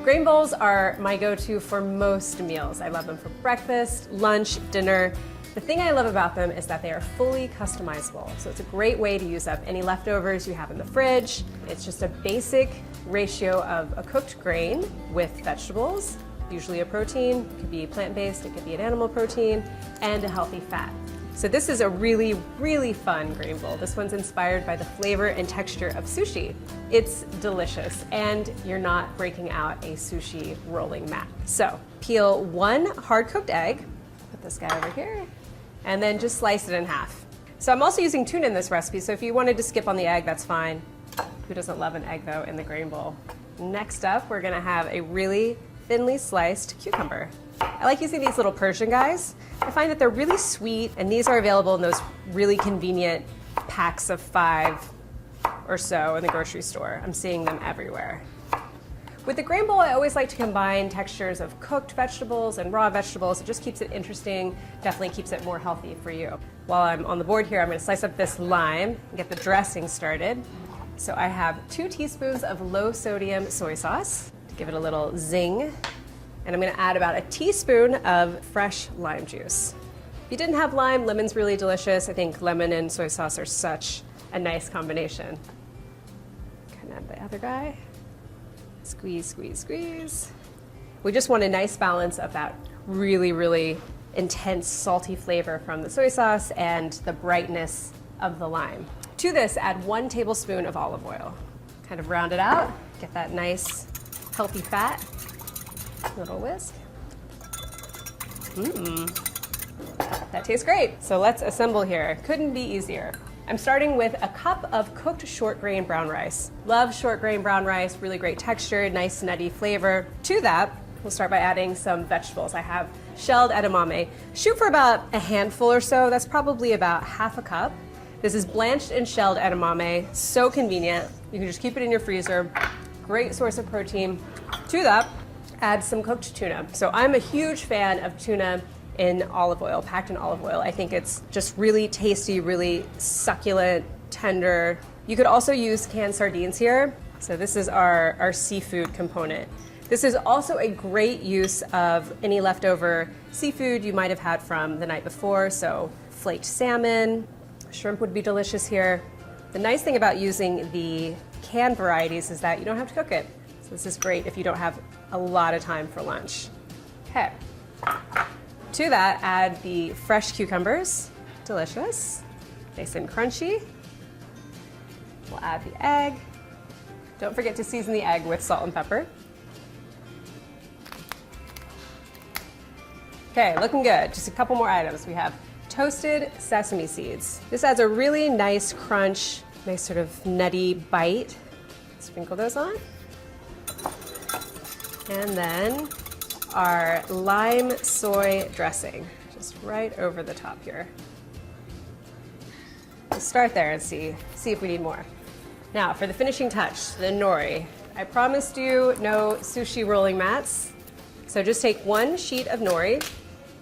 Grain bowls are my go-to for most meals. I love them for breakfast, lunch, dinner. The thing I love about them is that they are fully customizable. So it's a great way to use up any leftovers you have in the fridge. It's just a basic ratio of a cooked grain with vegetables, usually a protein. It could be plant-based, it could be an animal protein, and a healthy fat. So this is a really, really fun grain bowl. This one's inspired by the flavor and texture of sushi. It's delicious, and you're not breaking out a sushi rolling mat. So peel one hard-cooked egg, put this guy over here, and then just slice it in half. So I'm also using tuna in this recipe, so if you wanted to skip on the egg, that's fine. Who doesn't love an egg, though, in the grain bowl? Next up, we're gonna have a really thinly sliced cucumber. I like using these little Persian guys. I find that they're really sweet, and these are available in those really convenient packs of 5 or so in the grocery store. I'm seeing them everywhere. With the grain bowl, I always like to combine textures of cooked vegetables and raw vegetables. It just keeps it interesting, definitely keeps it more healthy for you. While I'm on the board here, I'm gonna slice up this lime and get the dressing started. So I have 2 teaspoons of low sodium soy sauce to give it a little zing. And I'm gonna add about a teaspoon of fresh lime juice. If you didn't have lime, lemon's really delicious. I think lemon and soy sauce are such a nice combination. Can add the other guy. Squeeze, squeeze, squeeze. We just want a nice balance of that really, really intense salty flavor from the soy sauce and the brightness of the lime. To this, add 1 tablespoon of olive oil. Kind of round it out, get that nice, healthy fat. Little whisk. That tastes great. So let's assemble here. Couldn't be easier. I'm starting with a cup of cooked short grain brown rice. Love short grain brown rice, really great texture, nice nutty flavor. To that, we'll start by adding some vegetables. I have shelled edamame. Shoot for about a handful or so. That's probably about half a cup. This is blanched and shelled edamame. So convenient. You can just keep it in your freezer. Great source of protein. To that, add some cooked tuna. So I'm a huge fan of tuna in olive oil, packed in olive oil. I think it's just really tasty, really succulent, tender. You could also use canned sardines here. So this is our seafood component. This is also a great use of any leftover seafood you might have had from the night before. So flaked salmon, shrimp would be delicious here. The nice thing about using the canned varieties is that you don't have to cook it. So this is great if you don't have a lot of time for lunch. Okay. To that, add the fresh cucumbers. Delicious. Nice and crunchy. We'll add the egg. Don't forget to season the egg with salt and pepper. Okay, looking good. Just a couple more items. We have toasted sesame seeds. This adds a really nice crunch, nice sort of nutty bite. Sprinkle those on. And then our lime soy dressing, just right over the top here. We'll start there and see if we need more. Now for the finishing touch, the nori. I promised you no sushi rolling mats. So just take 1 sheet of nori.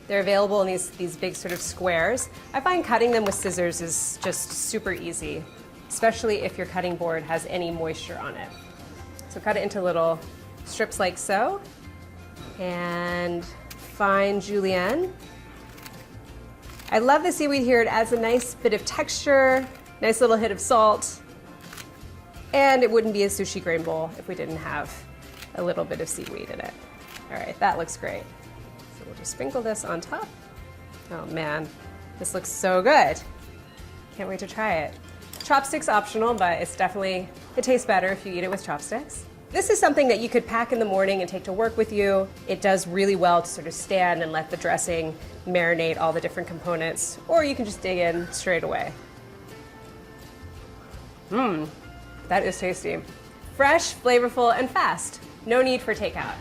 They're available in these big sort of squares. I find cutting them with scissors is just super easy, especially if your cutting board has any moisture on it. So cut it into little strips like so, and fine julienne. I love the seaweed here. It adds a nice bit of texture, nice little hit of salt, and it wouldn't be a sushi grain bowl if we didn't have a little bit of seaweed in it. All right, that looks great. So we'll just sprinkle this on top. Oh man, this looks so good. Can't wait to try it. Chopsticks optional, but it tastes better if you eat it with chopsticks. This is something that you could pack in the morning and take to work with you. It does really well to sort of stand and let the dressing marinate all the different components, or you can just dig in straight away. That is tasty. Fresh, flavorful, and fast. No need for takeout.